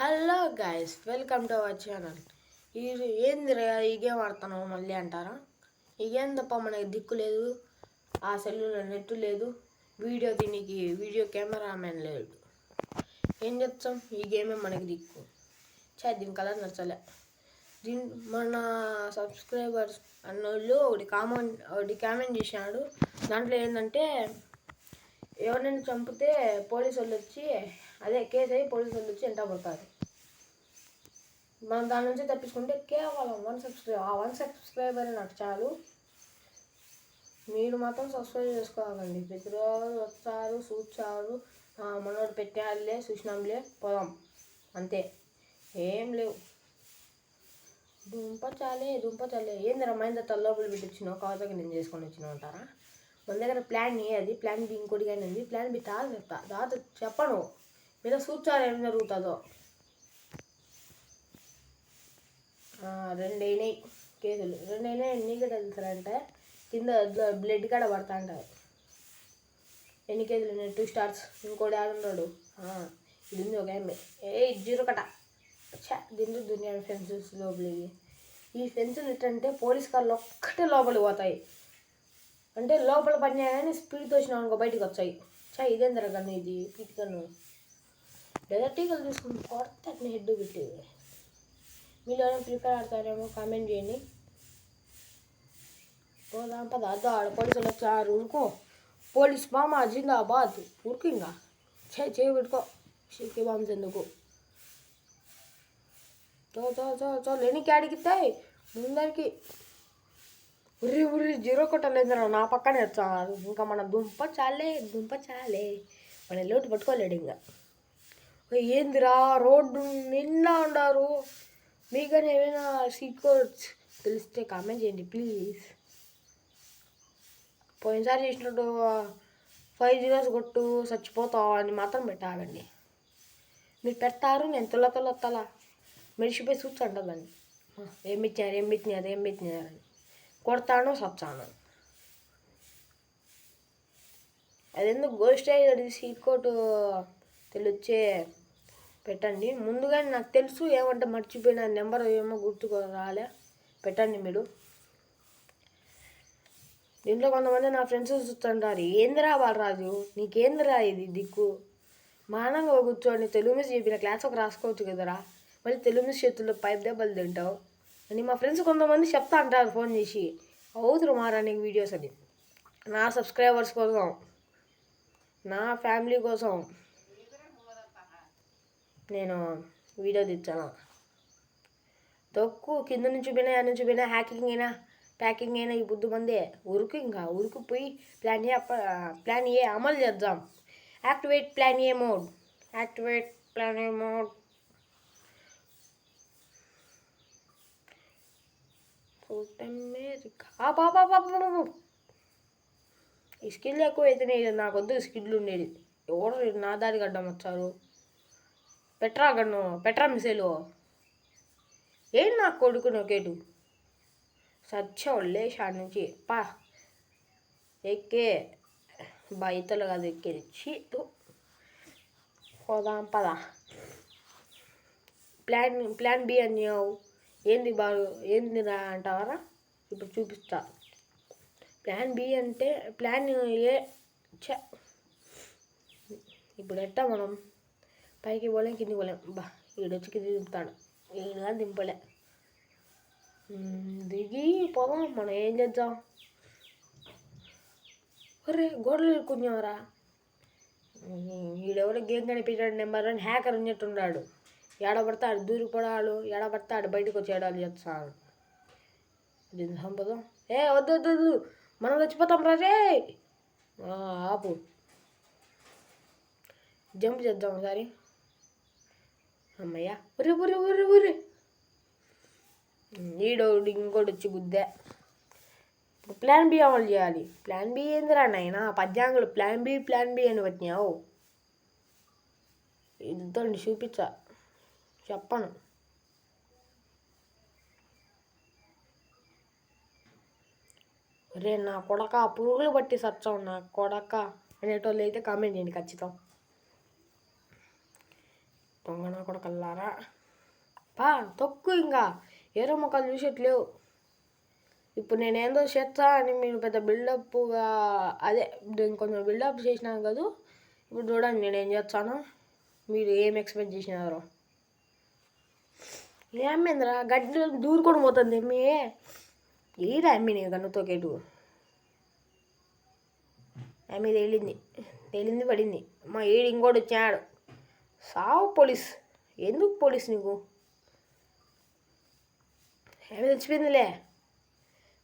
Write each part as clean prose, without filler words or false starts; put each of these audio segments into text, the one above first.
Hello guys, welcome to our channel. ఏందిరా ఈ game ఆడుతున్నావు మళ్ళీ అంటారా? ఈ గేమ్ తప్ప మనకి దిక్కు లేదు, ఆ సెల్లులో నెట్ లేదు, వీడియో కెమెరామెన్ లేడు. ఏం చెప్తాం, ఈ గేమే మనకి దిక్కు. దీని కలర్ నచ్చలే. మన సబ్స్క్రైబర్స్ అన్నోళ్ళు ఒకటి కామెంట్ చేసినాడు. దాంట్లో ఏంటంటే, ఎవరినైనా చంపితే పోలీసు వాళ్ళు వచ్చి కేసు అయ్యి పోలీసు వాళ్ళు వచ్చి ఎంట పడతారు. మనం దాని నుంచి తప్పించుకుంటే కేవలం 1 సబ్స్క్రైబర్ నాకు చాలు. మీరు మాత్రం సబ్స్క్రైబ్ చేసుకోవాలండి. ప్రతిరోజు వస్తారు, చూస్తారు, మనోడు పెట్టాడులే, చూసినాంలే, పోదాం, అంతే, ఏం లేవు. దుంప చాలే ఏందిరా మైండ్ తల్లోపలు పెట్టించినావు, కావతకి నేను చేసుకొని వచ్చినావు అంటారా? మన దగ్గర ప్లాన్ ఏ, అది ప్లాన్ బి ఇంకోటి కానీ ఉంది. ప్లాన్ బి తర్వాత చెప్పను, మీద చూచారు ఏం జరుగుతుందో. 2 అయినాయి కేసులు, 2 అయినాయి. నీకు తెలుసారంటే కింద బ్లడ్ కాడ పడతా అంటారు. ఎన్ని కేసులు ఉన్నాయి? 2 స్టార్స్. ఇంకోటి ఆడున్నాడు, ఇది ఉంది ఒక ఎంఏ 0 కట. దీంట్లో దునియా ఫెన్సెస్ లోపలికి. ఈ ఫెన్సులు ఎట్టంటే పోలీస్ కార్లు ఒక్కటే లోపలికి పోతాయి, అంటే లోపల పడినా కానీ స్పీడ్తో వచ్చినావు అనుకో బయటికి వచ్చాయి. ఇదేం జరగను, ఇది పీటికను లేదా టీకలు తీసుకుని కొడితే అట్లా హెడ్ పెట్టి. మీరు ఎవరైనా ప్రిపేర్ ఆడతారేమో కామెంట్ చేయండి. పోదాం పద, ఆడ పోలీసులు వచ్చారు, ఉరుకో. పోలీస్ మామ జిందాబాద్, ఉరుకు. ఇంకా చేయి పెట్టుకో, షేకి బాంబ్స్ ఎందుకు. చో లేనికి అడిగితాయి ముందరికి. ఉర్రి 0 కొట్టలేదురా, నా పక్కనే వచ్చారు. ఇంకా మన దుంప చాలే మన లోటు పట్టుకోలేడు. ఇంకా ఏందిరా రోడ్డు నిండా ఉండారు. మీకని ఏమైనా సీక్రెట్స్ తెలిస్తే కామెంట్ చేయండి ప్లీజ్. పోయినసారి చేసినట్టు 5 zeros కొట్టు చచ్చిపోతావు అని మాత్రం పెట్టాలండి. మీరు పెడతారు, నేను తొల్ల మెరిసిపోయి చూస్తుంటుందండి. ఏం పెట్టినారని కొడతాను, చచ్చాను. అదెందుకు గోస్ట్ అయ్యి సీక్రెట్ తెలిచ్చే పెట్టండి. ముందుగానే నాకు తెలుసు, ఏమంటే మర్చిపోయిన నెంబర్ ఏమో గుర్తుకు రాలే. పెట్టండి మీరు. దీంట్లో కొంతమంది నా ఫ్రెండ్స్ చూస్తుంటారు, ఏందిరా బాలరాజు, నీకేందిరా ఇది దిక్కు, మానంగా కూర్చోని తెలుగు మీద చెప్పిన క్లాస్ ఒక రాసుకోవచ్చు కదరా, మళ్ళీ తెలుగు మీద చేతుల్లో 5 దెబ్బలు తింటావు అని మా ఫ్రెండ్స్ కొంతమంది చెప్తా అంటారు ఫోన్ చేసి. అవుతురు మారానికి వీడియోస్ అని. నా సబ్స్క్రైబర్స్ కోసం, నా ఫ్యామిలీ కోసం నేను వీడియో తెచ్చాను. తొక్కు కింద నుంచి పోయినా హ్యాకింగ్ అయినా ప్యాకింగ్ అయినా ఈ బుద్ధి మందే. ఉరుకుపోయి ప్లాన్ ఏ అమలు చేద్దాం. Activate plan A mode. ఈ స్కిల్ ఎక్కువ అయితేనే నాకు వద్దు, స్కిల్ ఉండేది. ఎవరు నా దారి గడ్డం వచ్చారు. పెట్రా మిసైలు ఏం నాకు కొడుకు నొకేటు సచ్చోళ్ళే షాడ్ నుంచి ఎక్కే బయతలు కాదు ఎక్కేది. పోదాం పద. ప్లాన్ బి అన్నావు, ఏందిరా అంటావరా? ఇప్పుడు చూపిస్తా. ప్లాన్ బి అంటే ప్లాన్ ఏ. ఇప్పుడు ఎట్టా మనం పైకి పోలేం, కిందికి పోలేం. ఈడొచ్చి కింది దింపుతాడు, ఈయనగా దింపలే. దిగి పోదాం, మనం ఏం చేద్దాం. అరే గోడలు ఇరుక్కున్నావరా. ఈడెవరో గేమ్ కనిపించాడు, నెంబర్ 1 హ్యాకర్ ఉన్నట్టున్నాడు. ఏడబడతాడు దూరిపడాడు, ఏడబడతాడు బయటకు వచ్చి ఏడాలు చేస్తాడు. దీన్ని సంపదాం. వద్దు మనం చచ్చిపోతాం రాజే. ఆపు, జంప్ చేద్దాం ఒకసారి. అమ్మయ్యా, ఉర్రి ఇంకోటి వచ్చి గుద్దే. ప్లాన్ బి అమలు చేయాలి. ప్లాన్ బి ఏందిరా నాయనా, పద్యాంగులు ప్లాన్ బి అని వచ్చినావు. ఇంతో చూపించా, చెప్పను. రే నా కొడక, పురుగులు పట్టి సచ్చావు నా కొడక అనేటోళ్ళు అయితే కామెంట్ చేయండి ఖచ్చితం. దొంగన కూడా కల్లారా పా తొక్కు ఇంకా ఏరో మొక్కలు చూసేట్లేవు. ఇప్పుడు నేనేందో చేస్తా అని మీరు పెద్ద బిల్డప్గా అదే కొంచెం బిల్డప్ చేసినాను కదా. ఇప్పుడు చూడండి నేనేం చేస్తాను, మీరు ఏం ఎక్స్పెక్ట్ చేసినారో. ఏమైందిరా గడ్డి దూరుకొని పోతుంది ఏమి ఏడా అమ్మి నేను గన్నుతో కేటు ఆమె తేలింది పడింది. మా ఏడు ఇంకోటి వచ్చాడు. సావు పోలీస్. ఎందుకు పోలీస్ నీకు? ఏమి తెచ్చిపోయిందిలే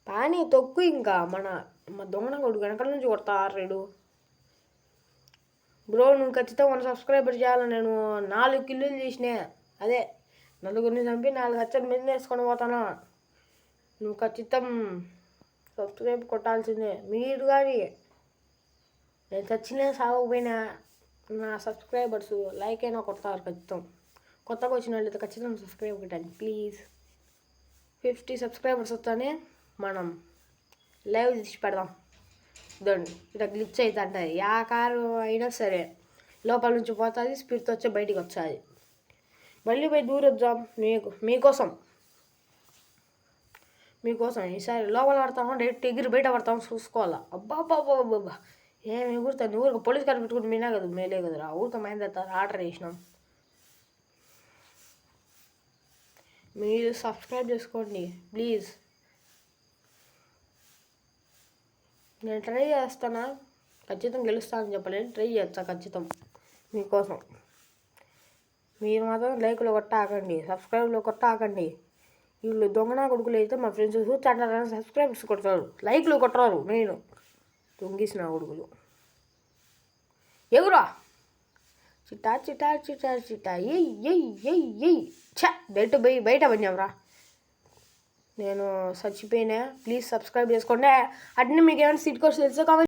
పానీ తొక్కు. ఇంకా మా దొంగన కొడుకు వెనకాల నుంచి కొడతారు. బ్రో నువ్వు ఖచ్చితంగా 1 సబ్స్క్రైబర్ చేయాలి. నేను 4 కిల్లులు చేసినా, అదే 4 చంపి 4 హత్యలు మీద వేసుకొని పోతాను. నువ్వు ఖచ్చితం సబ్స్క్రైబ్ కొట్టాల్సిందే. మీరు కానీ నేను చచ్చినా సాగకపోయినా నా సబ్స్క్రైబర్స్ లైక్ అయినా కొడతారు ఖచ్చితం. కొత్తగా వచ్చిన వాళ్ళైతే ఖచ్చితంగా సబ్స్క్రైబ్ కొట్టండి ప్లీజ్. 50 సబ్స్క్రైబర్స్ వస్తానే మనం లైవ్ తీసి పెడదాం. ఇదండి ఇట్లా గ్లిచ్ అవుతుంటుంది. ఆ కారు అయినా సరే లోపల నుంచి పోతుంది, స్పీడ్తో వచ్చి బయటికి వచ్చేది. మళ్ళీ పోయి దూరొద్దాం మీకోసం ఈసారి లోపల పడతాము, డైరెక్ట్ ఎగిరి బయట పడతాము, చూసుకోవాలా. అబ్బా ఏమి ఎగురుతుంది ఊరికి. పోలీస్ కార్ పెట్టుకుని మీనా కదా మేలే కదరా. ఊరికి మైందెత్తారు ఆర్డర్ చేసినాం. మీరు సబ్స్క్రైబ్ చేసుకోండి ప్లీజ్. నేను ట్రై చేస్తానా, ఖచ్చితంగా గెలుస్తానని చెప్పలేను, ట్రై చేస్తా ఖచ్చితం మీకోసం. మీరు మాత్రం లైక్లో కొట్టాకండి, సబ్స్క్రైబ్లో కొట్టాకండి. వీళ్ళు దొంగనా కొడుకులు అయితే మా ఫ్రెండ్స్ చూస్తాంటారని సబ్స్క్రైబర్స్ కొడతారు, లైక్లు కొట్టరారు. నేను దొంగిసిన కొడుకులు. ఎగురా చిట్టా చిట్టా చిట్టా చిట్టా ఎయ్ ఛ బయట పడినావురా. నేను చచ్చిపోయినా. ప్లీజ్ సబ్స్క్రైబ్ చేసుకోండి. అట్నే మీకు ఏమైనా సీట్ కోర్స్ తెలిసే కావాలి.